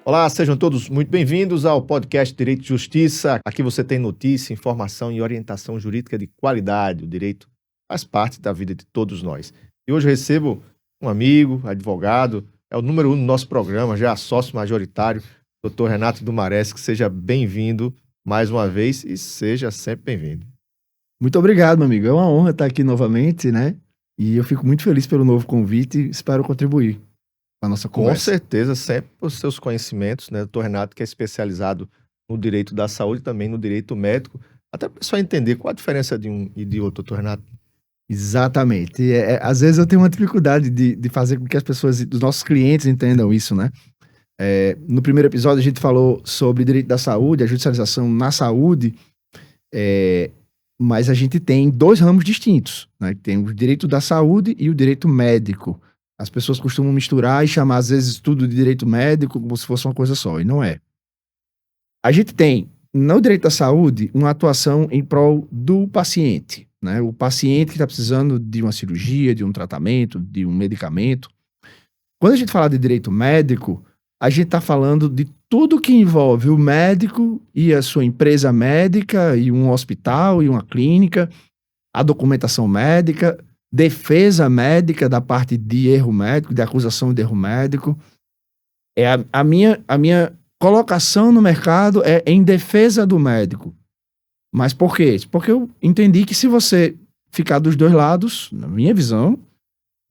Olá, sejam todos muito bem-vindos ao podcast Direito e Justiça. Aqui você tem notícia, informação e orientação jurídica de qualidade. O direito faz parte da vida de todos nós. E hoje eu recebo um amigo, advogado, é o número 1 do nosso programa, já sócio majoritário, Dr. Renato Dumares, que seja bem-vindo mais uma vez e seja sempre bem-vindo. Muito obrigado, meu amigo. É uma honra estar aqui novamente, né? E eu fico muito feliz pelo novo convite e espero contribuir com a nossa conversa. Com certeza, sempre os seus conhecimentos, né? Dr. Renato, que é especializado no direito da saúde e também no direito médico. Até para o pessoal entender qual a diferença de um e de outro, Dr. Renato. Exatamente. Às vezes eu tenho uma dificuldade de fazer com que as pessoas, os nossos clientes entendam isso, né? No primeiro episódio a gente falou sobre direito da saúde, a judicialização na saúde, mas a gente tem dois ramos distintos, né? Tem o direito da saúde e o direito médico. As pessoas costumam misturar e chamar, às vezes, tudo de direito médico como se fosse uma coisa só, e não é. A gente tem, no direito da saúde, uma atuação em prol do paciente, né? O paciente que está precisando de uma cirurgia, de um tratamento, de um medicamento. Quando a gente fala de direito médico, a gente está falando de tudo que envolve o médico e a sua empresa médica e um hospital e uma clínica, a documentação médica, defesa médica da parte de erro médico, de acusação de erro médico. A minha colocação no mercado é em defesa do médico. Mas por quê? Porque eu entendi que se você ficar dos dois lados, na minha visão,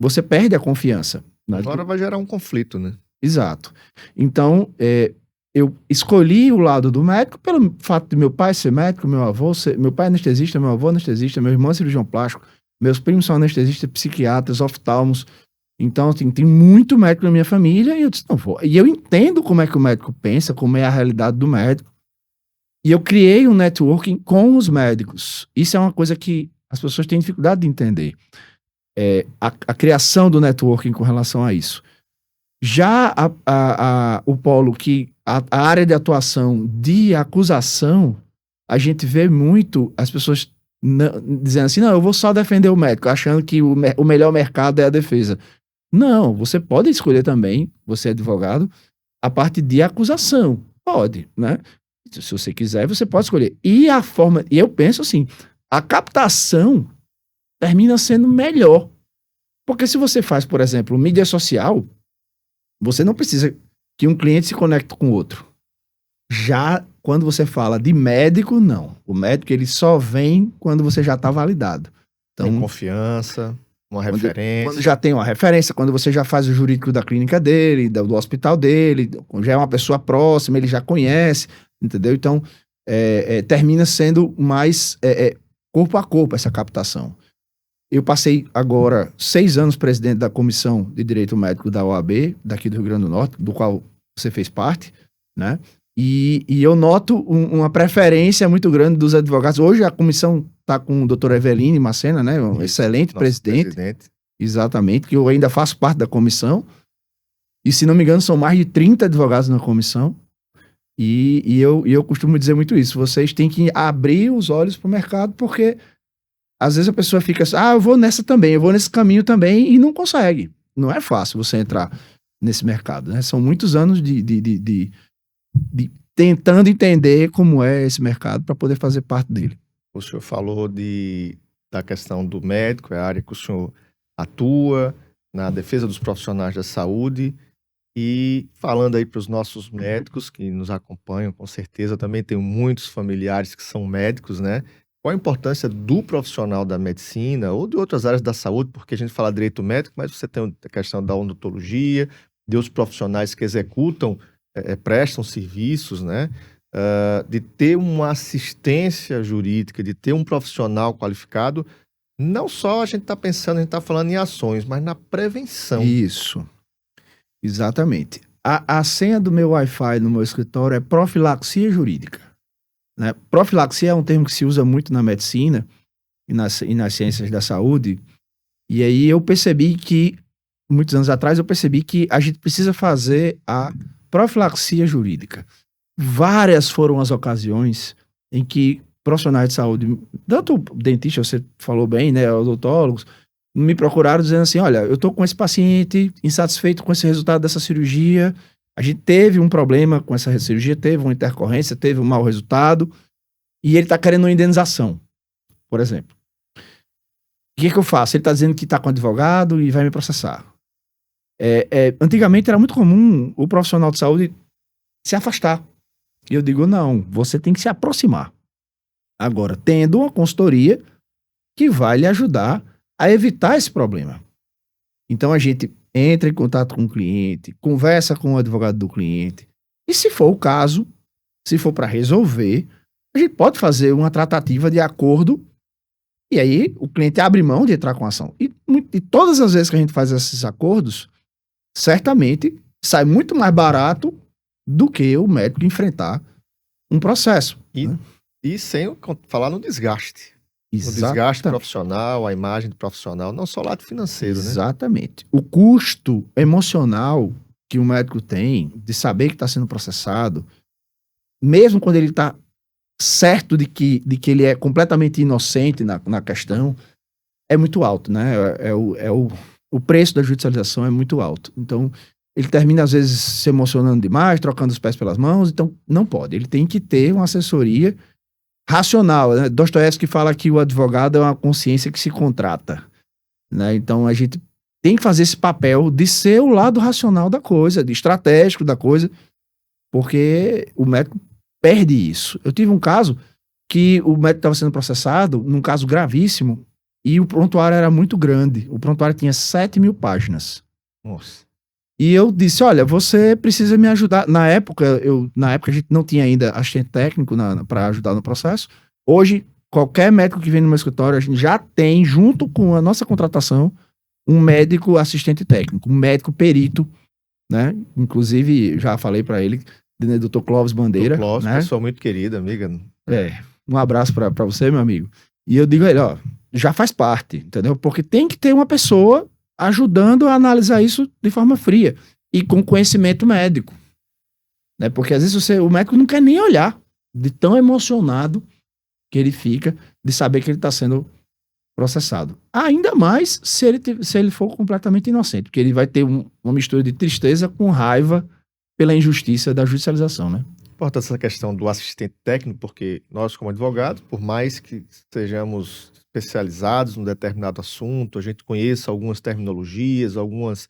você perde a confiança. Agora vai gerar um conflito, né? Exato. Então, eu escolhi o lado do médico pelo fato de meu pai ser médico, meu pai é anestesista, meu avô é anestesista, meu irmão é cirurgião plástico, meus primos são anestesistas, psiquiatras, oftalmos. Então, assim, tem muito médico na minha família e eu disse, não vou. E eu entendo como é que o médico pensa, como é a realidade do médico. E eu criei um networking com os médicos. Isso é uma coisa que as pessoas têm dificuldade de entender. A criação do networking com relação a isso. Já o polo a área de atuação de acusação, a gente vê muito as pessoas dizendo assim, não, eu vou só defender o médico, achando que o melhor mercado é a defesa. Não, você pode escolher também, você é advogado, a parte de acusação. Pode, né? Se você quiser, você pode escolher. E eu penso assim, a captação termina sendo melhor. Porque se você faz, por exemplo, mídia social, você não precisa que um cliente se conecte com o outro. Já quando você fala de médico, não. O médico, ele só vem quando você já está validado. Então, tem confiança, uma referência. Quando já tem uma referência, quando você já faz o jurídico da clínica dele, do hospital dele, já é uma pessoa próxima, ele já conhece, entendeu? Então, termina sendo mais corpo a corpo essa captação. Eu passei agora 6 anos presidente da Comissão de Direito Médico da OAB, daqui do Rio Grande do Norte, do qual você fez parte, né? E eu noto uma preferência muito grande dos advogados. Hoje a comissão está com o doutor Eveline Macena, né? Um excelente presidente. Exatamente, que eu ainda faço parte da comissão. E se não me engano, são mais de 30 advogados na comissão. E eu costumo dizer muito isso. Vocês têm que abrir os olhos para o mercado, porque às vezes a pessoa fica assim, eu vou nessa também, eu vou nesse caminho também, e não consegue. Não é fácil você entrar nesse mercado, né? São muitos anos de tentando entender como é esse mercado para poder fazer parte dele. O senhor falou da questão do médico, é a área que o senhor atua, na defesa dos profissionais da saúde, e falando aí para os nossos médicos que nos acompanham, com certeza, também tenho muitos familiares que são médicos, né? Qual a importância do profissional da medicina ou de outras áreas da saúde, porque a gente fala direito médico, mas você tem a questão da odontologia, de outros profissionais que executam, prestam serviços, né? De ter uma assistência jurídica, de ter um profissional qualificado, não só a gente está falando em ações, mas na prevenção. Isso, exatamente. A senha do meu Wi-Fi no meu escritório é profilaxia jurídica. Né? Profilaxia é um termo que se usa muito na medicina e nas ciências da saúde. E aí eu percebi que, muitos anos atrás, a gente precisa fazer a profilaxia jurídica. Várias foram as ocasiões em que profissionais de saúde, tanto dentista, você falou bem, né, odontólogos, me procuraram dizendo assim, olha, eu tô com esse paciente insatisfeito com esse resultado dessa cirurgia, A gente teve um problema com essa cirurgia, teve uma intercorrência, teve um mau resultado, e ele está querendo uma indenização, por exemplo. O que eu faço? Ele está dizendo que está com advogado e vai me processar. Antigamente era muito comum o profissional de saúde se afastar. E eu digo, não, você tem que se aproximar. Agora, tendo uma consultoria que vai lhe ajudar a evitar esse problema. Então a gente entra em contato com o cliente, conversa com o advogado do cliente, e se for o caso, se for para resolver, a gente pode fazer uma tratativa de acordo, e aí o cliente abre mão de entrar com a ação. E todas as vezes que a gente faz esses acordos, certamente sai muito mais barato do que o médico enfrentar um processo. E sem falar no desgaste. Exatamente. O desgaste profissional, a imagem do profissional, não só o lado financeiro, né? Exatamente. O custo emocional que o médico tem de saber que está sendo processado, mesmo quando ele está certo de que ele é completamente inocente na questão, é muito alto, né? O preço da judicialização é muito alto. Então, ele termina, às vezes, se emocionando demais, trocando os pés pelas mãos, então não pode. Ele tem que ter uma assessoria racional, né? Dostoiévski fala que o advogado é uma consciência que se contrata, né? Então a gente tem que fazer esse papel de ser o lado racional da coisa, de estratégico da coisa, porque o médico perde isso. Eu tive um caso que o médico estava sendo processado, num caso gravíssimo, e o prontuário era muito grande. O prontuário tinha 7.000 páginas. Nossa. E eu disse, olha, você precisa me ajudar. Na época a gente não tinha ainda assistente técnico para ajudar no processo. Hoje, qualquer médico que vem no meu escritório, a gente já tem, junto com a nossa contratação, um médico assistente técnico, um médico perito, né? Inclusive, já falei para ele, né, Dr. Clóvis Bandeira. Dr. Clóvis, né? Pessoa muito querida, amiga. Um abraço para você, meu amigo. E eu digo a ele, ó, já faz parte, entendeu? Porque tem que ter uma pessoa ajudando a analisar isso de forma fria e com conhecimento médico, né? Porque às vezes o médico não quer nem olhar de tão emocionado que ele fica de saber que ele está sendo processado. Ainda mais se ele for completamente inocente, porque ele vai ter uma mistura de tristeza com raiva pela injustiça da judicialização, né? Importa essa questão do assistente técnico, porque nós, como advogados, por mais que sejamos especializados num determinado assunto, a gente conheça algumas terminologias, alguns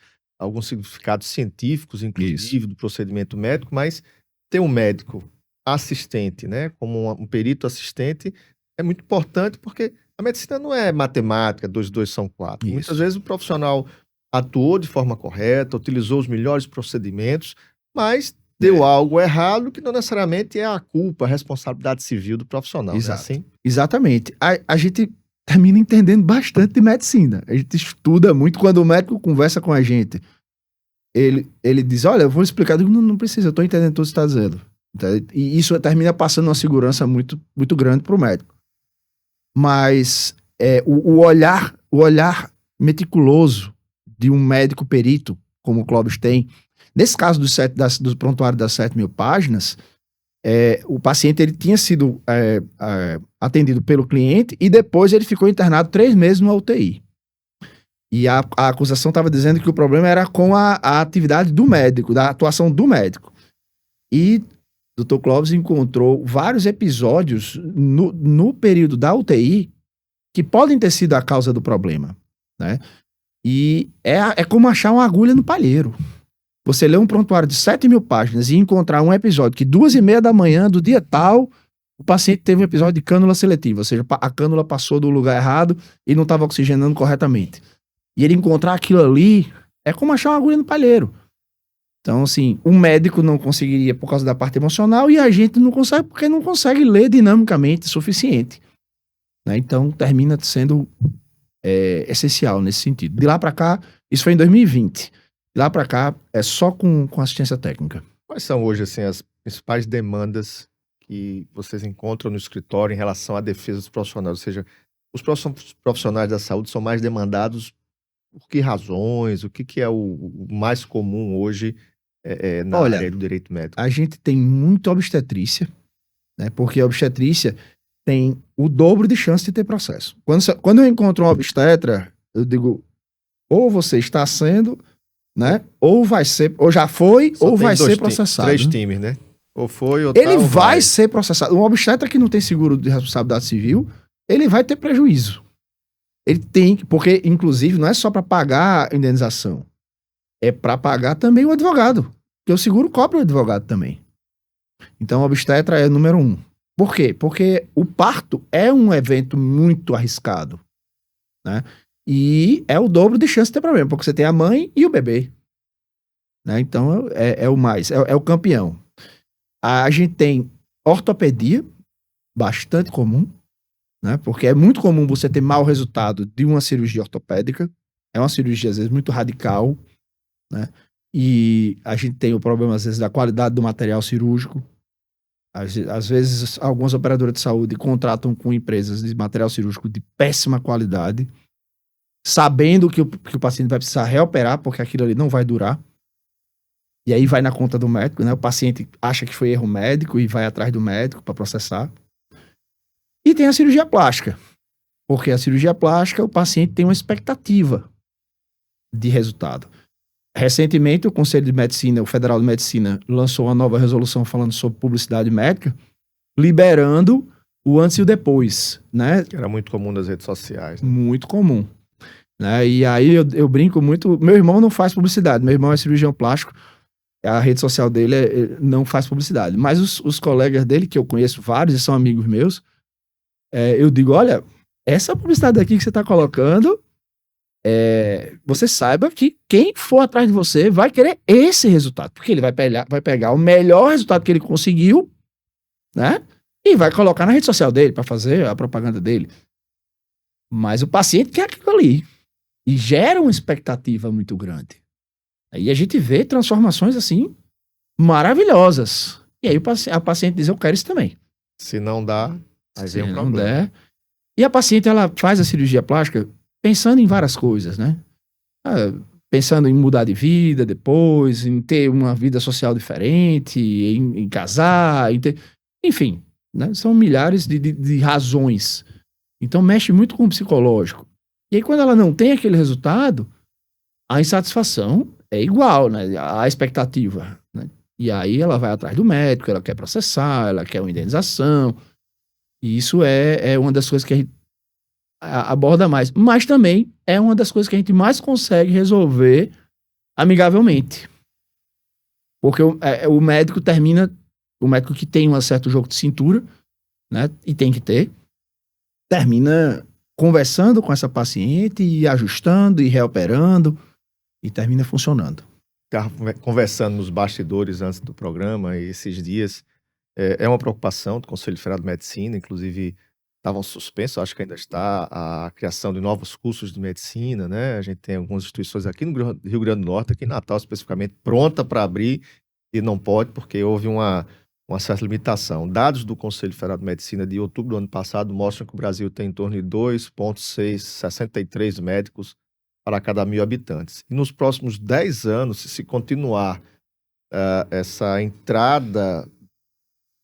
significados científicos, inclusive, do procedimento médico, mas ter um médico assistente, né, como um perito assistente, é muito importante, porque a medicina não é matemática, 2 e 2 são 4. Isso. Muitas vezes o profissional atuou de forma correta, utilizou os melhores procedimentos, mas deu algo errado que não necessariamente é a culpa, a responsabilidade civil do profissional. Exato. Né? Assim? Exatamente. A gente termina entendendo bastante de medicina. A gente estuda muito. Quando o médico conversa com a gente, ele diz, olha, eu vou explicar. Eu digo, não precisa, eu estou entendendo tudo que você está dizendo. E isso termina passando uma segurança muito, muito grande para o médico. Mas o olhar meticuloso de um médico perito, como o Clóvis tem, nesse caso do prontuário das 7.000 páginas, o paciente ele tinha sido atendido pelo cliente e depois ele ficou internado 3 meses no UTI. E a acusação estava dizendo que o problema era com a atividade do médico, da atuação do médico. E o Dr. Clóvis encontrou vários episódios no período da UTI que podem ter sido a causa do problema, né? E é como achar uma agulha no palheiro. Você lê um prontuário de 7.000 páginas e encontrar um episódio que 2:30 da manhã do dia tal, o paciente teve um episódio de cânula seletiva, ou seja, a cânula passou do lugar errado e não estava oxigenando corretamente. E ele encontrar aquilo ali é como achar uma agulha no palheiro. Então, assim, um médico não conseguiria por causa da parte emocional e a gente não consegue porque não consegue ler dinamicamente o suficiente, né? Então, termina sendo essencial nesse sentido. De lá para cá, isso foi em 2020. De lá para cá, é só com assistência técnica. Quais são hoje, assim, as principais demandas que vocês encontram no escritório em relação à defesa dos profissionais? Ou seja, os profissionais da saúde são mais demandados por que razões? O que é o mais comum hoje na área do direito médico? A gente tem muita obstetrícia, né? Porque a obstetrícia tem o dobro de chance de ter processo. Quando eu encontro um obstetra, eu digo, ou você está sendo né? Ou vai ser, ou já foi, Só ou tem vai dois ser ti- processado. três né? times, né? Ou foi, ou Ele tá, ou vai ser processado. Um obstetra que não tem seguro de responsabilidade civil, ele vai ter prejuízo. Ele tem, porque inclusive não é só para pagar a indenização, é para pagar também o advogado, porque o seguro cobre o advogado também. Então, o obstetra é o número 1. Por quê? Porque o parto é um evento muito arriscado, né? E é o dobro de chance de ter problema, porque você tem a mãe e o bebê, né? Então, é o mais, é o campeão. A gente tem ortopedia, bastante comum, né? Porque é muito comum você ter mau resultado de uma cirurgia ortopédica. É uma cirurgia, às vezes, muito radical, né? E a gente tem o problema, às vezes, da qualidade do material cirúrgico. Às vezes, algumas operadoras de saúde contratam com empresas de material cirúrgico de péssima qualidade, sabendo que o paciente vai precisar reoperar, porque aquilo ali não vai durar. E aí vai na conta do médico, né? O paciente acha que foi erro médico e vai atrás do médico para processar. E tem a cirurgia plástica, porque a cirurgia plástica, o paciente tem uma expectativa de resultado. Recentemente, o Conselho de Medicina, o Federal de Medicina, lançou uma nova resolução falando sobre publicidade médica, liberando o antes e o depois, né? Que era muito comum nas redes sociais, né? Muito comum. Né? E aí eu brinco muito. Meu irmão não faz publicidade, meu irmão é cirurgião plástico, a rede social dele não faz publicidade. Mas os colegas dele, que eu conheço vários e são amigos meus, eu digo: olha, essa publicidade aqui que você está colocando, você saiba que quem for atrás de você vai querer esse resultado, porque ele vai pegar o melhor resultado que ele conseguiu, né? E vai colocar na rede social dele para fazer a propaganda dele. Mas o paciente quer aquilo ali. E gera uma expectativa muito grande. Aí a gente vê transformações assim maravilhosas. E aí a paciente diz: eu quero isso também. Se não dá, aí Se vem um não problema. der. E a paciente, ela faz a cirurgia plástica pensando em várias coisas, né? Pensando em mudar de vida depois, em ter uma vida social diferente, em casar, enfim, né? São milhares de razões. Então mexe muito com o psicológico. E aí quando ela não tem aquele resultado, a insatisfação é igual, né? A expectativa, né? E aí ela vai atrás do médico, ela quer processar, ela quer uma indenização. E isso é uma das coisas que a gente aborda mais. Mas também é uma das coisas que a gente mais consegue resolver amigavelmente. Porque o médico termina, o médico que tem um certo jogo de cintura, né? E tem que ter, termina conversando com essa paciente e ajustando e reoperando e termina funcionando. Estava conversando nos bastidores antes do programa, e esses dias é uma preocupação do Conselho Federal de Medicina, inclusive estavam suspensos, acho que ainda está, a criação de novos cursos de medicina, né? A gente tem algumas instituições aqui no Rio Grande do Norte, aqui em Natal especificamente, pronta para abrir e não pode porque houve uma certa limitação. Dados do Conselho Federal de Medicina de outubro do ano passado mostram que o Brasil tem em torno de 2,663 médicos para cada 1.000 habitantes. E nos próximos 10 anos, se continuar essa entrada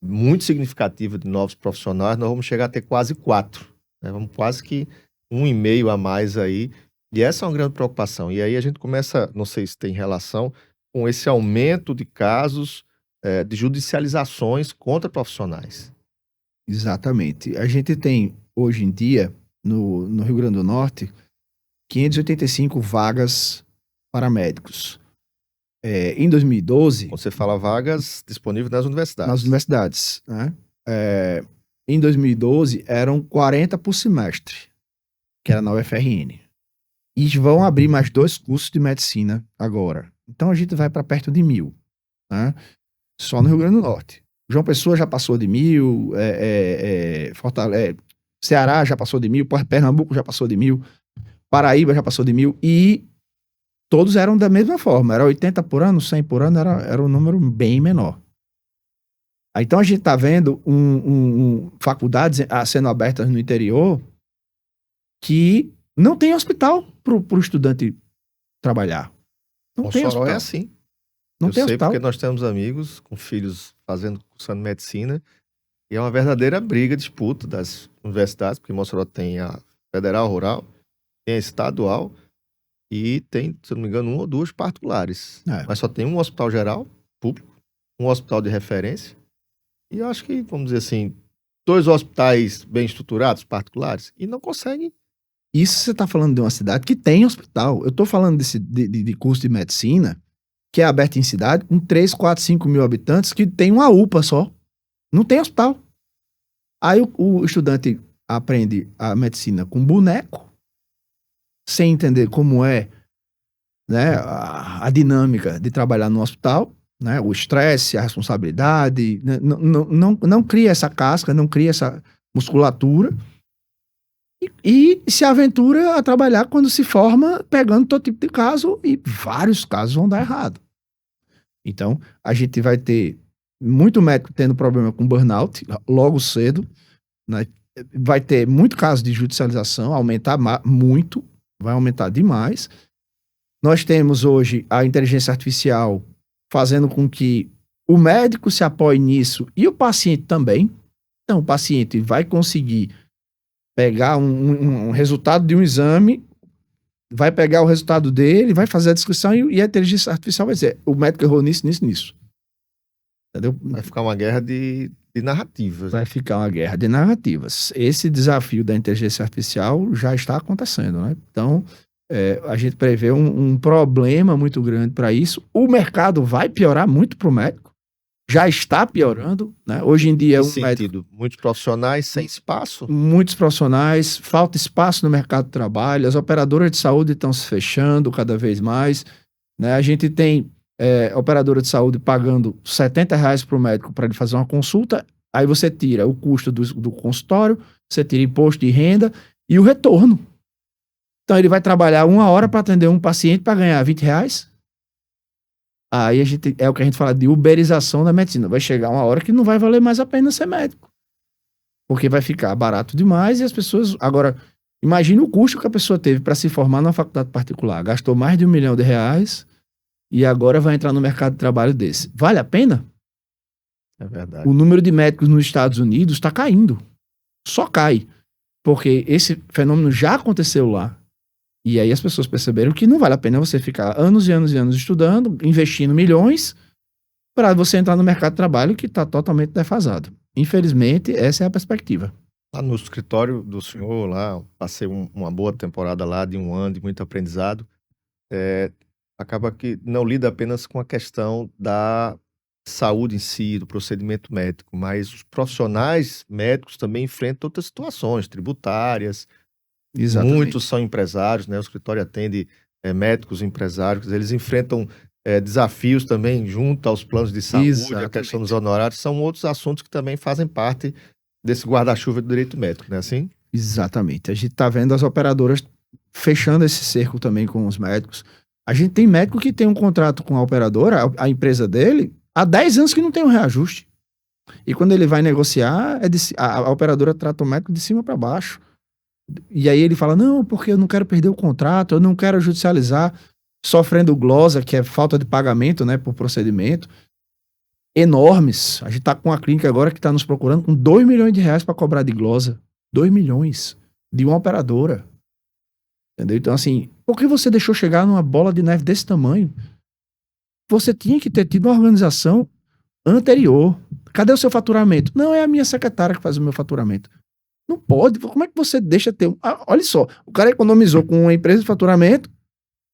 muito significativa de novos profissionais, nós vamos chegar a ter quase 4. Né? Vamos quase que 1,5 a mais aí. E essa é uma grande preocupação. E aí a gente começa, não sei se tem relação, com esse aumento de casos de judicializações contra profissionais. Exatamente. A gente tem, hoje em dia, no Rio Grande do Norte, 585 vagas para médicos. Em 2012, Quando você fala vagas disponíveis nas universidades. nas universidades, né? Em 2012, eram 40 por semestre, que era na UFRN. E vão abrir mais 2 cursos de medicina agora. Então a gente vai para perto de 1.000, né? Só no Rio Grande do Norte. João Pessoa já passou de 1.000, Ceará já passou de 1.000, Pernambuco já passou de 1.000, Paraíba já passou de 1.000, e todos eram da mesma forma. Era 80 por ano, 100 por ano, era um número bem menor. Então a gente está vendo faculdades sendo abertas no interior que não tem hospital para o estudante trabalhar. Não tem Mossoró hospital. é assim. Não Eu tem sei hospital. porque nós temos amigos com filhos cursando medicina, e é uma verdadeira briga, disputa das universidades, porque Mossoró tem a federal rural, tem a estadual, e tem, se eu não me engano, 1 ou 2 particulares. É. Mas só tem um hospital geral, público, um hospital de referência, e eu acho que, vamos dizer assim, 2 hospitais bem estruturados, particulares, e não conseguem. Isso você está falando de uma cidade que tem hospital. Eu estou falando de curso de medicina que é aberto em cidade com 3, 4, 5 mil habitantes que tem uma UPA só. Não tem hospital. Aí o estudante aprende a medicina com boneco, sem entender como é, né, a dinâmica de trabalhar no hospital, né, o estresse, a responsabilidade, né, não cria essa casca, não cria essa musculatura e se aventura a trabalhar quando se forma pegando todo tipo de caso e vários casos vão dar errado. Então, a gente vai ter muito médico tendo problema com burnout logo cedo, né? Vai ter muito caso de judicialização, aumentar muito, vai aumentar demais. Nós temos hoje a inteligência artificial fazendo com que o médico se apoie nisso e o paciente também. Então, o paciente vai conseguir pegar um resultado de um exame, vai pegar o resultado dele, vai fazer a descrição e a inteligência artificial vai dizer, o médico errou nisso, nisso, nisso. Entendeu? Vai ficar uma guerra de narrativas. Vai ficar uma guerra de narrativas. Esse desafio da inteligência artificial já está acontecendo, né? Então, a gente prevê um problema muito grande para isso. O mercado vai piorar muito para o médico. Já está piorando, né? Hoje em dia, Nesse sentido, muitos profissionais sem espaço. Muitos profissionais, falta espaço no mercado de trabalho, as operadoras de saúde estão se fechando cada vez mais, né? A gente tem operadora de saúde pagando R$70 para o médico para ele fazer uma consulta, aí você tira o custo do consultório, você tira imposto de renda e o retorno. Então ele vai trabalhar 1 hora para atender um paciente para ganhar R$20. Aí é o que a gente fala de uberização da medicina. Vai chegar uma hora que não vai valer mais a pena ser médico. Porque vai ficar barato demais e as pessoas... Agora, imagine o custo que a pessoa teve para se formar numa faculdade particular. Gastou mais de R$1 milhão e agora vai entrar no mercado de trabalho desse. Vale a pena? É verdade. O número de médicos nos Estados Unidos está caindo. Só cai. Porque esse fenômeno já aconteceu lá. E aí as pessoas perceberam que não vale a pena você ficar anos e anos e anos estudando, investindo milhões, para você entrar no mercado de trabalho que está totalmente defasado. Infelizmente, essa é a perspectiva. Lá no escritório do senhor, lá, passei uma boa temporada lá, de 1 ano, de muito aprendizado. Acaba que não lida apenas com a questão da saúde em si, do procedimento médico, mas os profissionais médicos também enfrentam outras situações tributárias. Exatamente. Muitos são empresários, né? O escritório atende médicos empresários, eles enfrentam desafios também junto aos planos de saúde, Exatamente. a questão dos honorários, são outros assuntos que também fazem parte desse guarda-chuva do direito médico, não é assim? Exatamente. A gente está vendo as operadoras fechando esse cerco também com os médicos. A gente tem médico que tem um contrato com a operadora, a empresa dele, há 10 anos que não tem um reajuste. E quando ele vai negociar, a operadora trata o médico de cima para baixo. E aí ele fala, não, porque eu não quero perder o contrato, eu não quero judicializar, sofrendo glosa, que é falta de pagamento, né, por procedimento, enormes. A gente tá com uma clínica agora que está nos procurando com R$2 milhões para cobrar de glosa. 2 milhões de uma operadora. Entendeu? Então, assim, por que você deixou chegar numa bola de neve desse tamanho? Você tinha que ter tido uma organização anterior. Cadê o seu faturamento? Não, é a minha secretária que faz o meu faturamento. Não pode. Como é que você deixa ter... olha só, o cara economizou com uma empresa de faturamento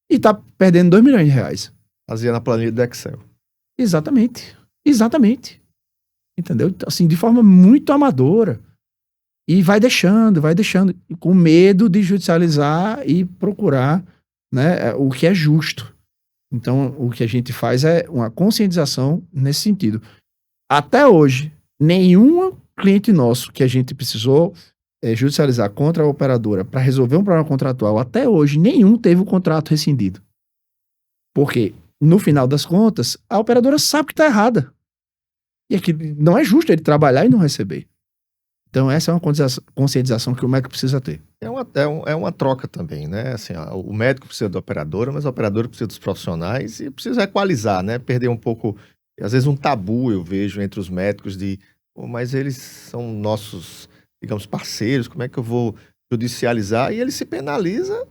e tá perdendo R$2 milhões. Fazia na planilha do Excel. Exatamente. Exatamente. Entendeu? Então, assim, de forma muito amadora. E vai deixando, com medo de judicializar e procurar, né, o que é justo. Então, o que a gente faz é uma conscientização nesse sentido. Até hoje, nenhum cliente nosso que a gente precisou judicializar contra a operadora para resolver um problema contratual, até hoje, nenhum teve o contrato rescindido. Porque, no final das contas, a operadora sabe que está errada. E aqui não é justo ele trabalhar e não receber. Então, essa é uma conscientização que o médico precisa ter. É uma troca também, né? Assim, o médico precisa da operadora, mas a operadora precisa dos profissionais e precisa equalizar, né? Perder um pouco, às vezes um tabu eu vejo entre os médicos de, mas eles são nossos, digamos, parceiros, como é que eu vou judicializar? E ele se penaliza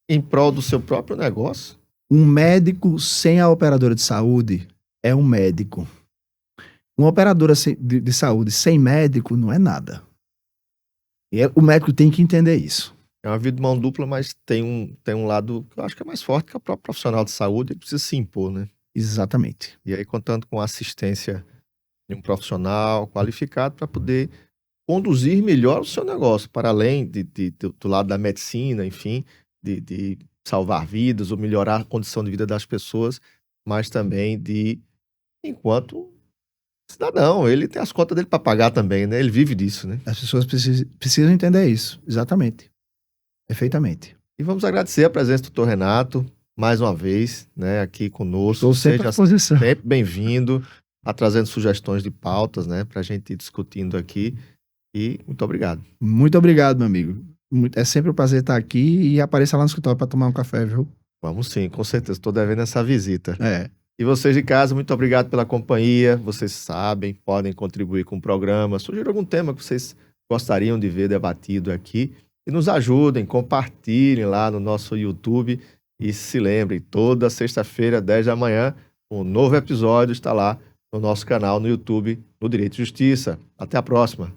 em prol do seu próprio negócio. Um médico sem a operadora de saúde é um médico. Uma operadora de saúde sem médico não é nada. O médico tem que entender isso. É uma vida de mão dupla, mas tem um lado que eu acho que é mais forte, que é o próprio profissional de saúde, ele precisa se impor, né? Exatamente. E aí, contando com a assistência de um profissional qualificado para poder conduzir melhor o seu negócio, para além do lado da medicina, enfim, de salvar vidas ou melhorar a condição de vida das pessoas, mas também enquanto cidadão, ele tem as contas dele para pagar também, né? Ele vive disso, né? As pessoas precisam entender isso. Exatamente. Perfeitamente. E vamos agradecer a presença do Dr. Renato, mais uma vez, né, aqui conosco. Estou sempre à Seja disposição. sempre bem-vindo, trazendo sugestões de pautas, né, para a gente ir discutindo aqui. E muito obrigado. Muito obrigado, meu amigo. É sempre um prazer estar aqui e apareça lá no escritório para tomar um café, viu? Vamos sim, com certeza. Estou devendo essa visita. É. E vocês de casa, muito obrigado pela companhia. Vocês sabem, podem contribuir com o programa. Sugira algum tema que vocês gostariam de ver debatido aqui. E nos ajudem, compartilhem lá no nosso YouTube. E se lembrem, toda sexta-feira, 10 da manhã, um novo episódio está lá no nosso canal no YouTube, no Direito e Justiça. Até a próxima.